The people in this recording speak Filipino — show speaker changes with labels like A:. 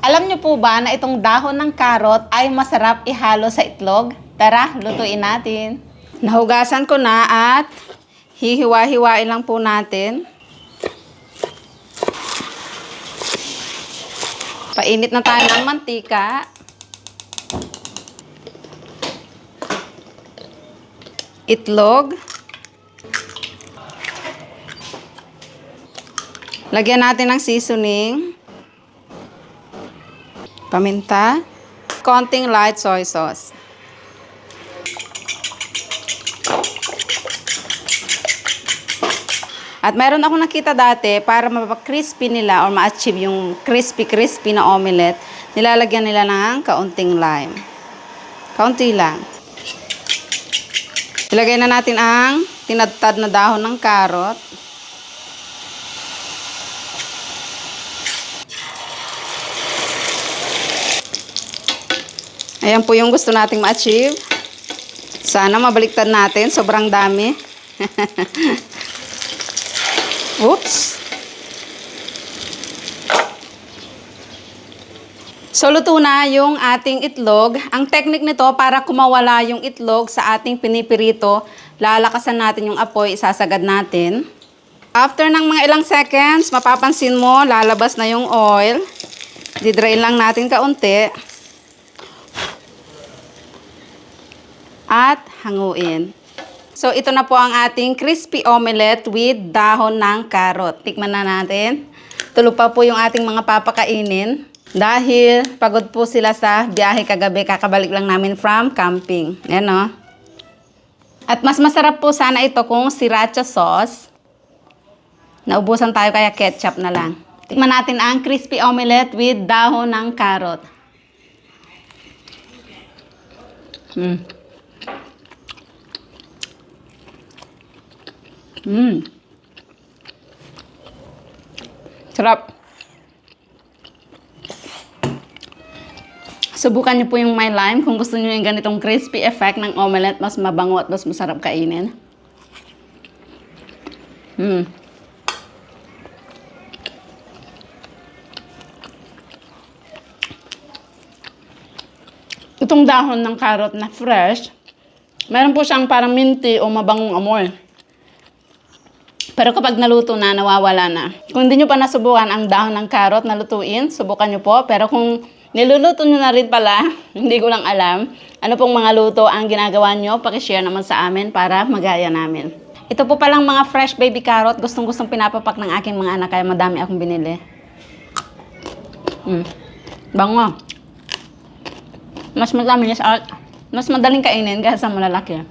A: Alam niyo po ba na itong dahon ng karot ay masarap ihalo sa itlog? Tara, lutuin natin. Nahugasan ko na at hihiwa-hiwain lang po natin. Painit na tayo ng mantika. Itlog. Lagyan natin ng seasoning. Paminta. Konting light soy sauce. At meron ako nakita dati, para mapag-crispy nila or ma-achieve yung crispy-crispy na omelette, nilalagyan nila ng kaunting lime. Kaunti lang. Ilagay na natin ang tinadtad na dahon ng karot. Ayan po yung gusto nating ma-achieve. Sana mabaliktad natin, sobrang dami. Oops! So, luto na yung ating itlog. Ang technique nito, para kumawala yung itlog sa ating pinipirito, lalakasan natin yung apoy, isasagad natin. After ng mga ilang seconds, mapapansin mo, lalabas na yung oil. Didrain lang natin kaunti. At hanguin. So, ito na po ang ating crispy omelette with dahon ng karot. Tikman na natin. Tulog pa po yung ating mga papakainin. Dahil pagod po sila sa biyahe kagabi. Kakabalik lang namin from camping. Ayan o. At mas masarap po sana ito kung sriracha sauce. Naubusan tayo kaya ketchup na lang. Tikman natin ang crispy omelette with dahon ng karot. Sarap. Subukan niyo po yung may lime kung gusto niyo yung ganitong crispy effect ng omelette, mas mabango at mas masarap kainin. Itong dahon ng carrot na fresh, meron po siyang parang minty o mabangong amoy. Pero kapag naluto na, nawawala na. Kung hindi nyo pa nasubukan ang dahon ng carrot na lutuin, subukan nyo po. Pero kung niluluto nyo na rin pala, hindi ko lang alam, ano pong mga luto ang ginagawa nyo, pakishare naman sa amin para magaya namin. Ito po palang mga fresh baby carrot, gustong-gustong pinapapak ng aking mga anak, kaya madami akong binili. Bango. Mas madaling kainin kaysa sa malalaki.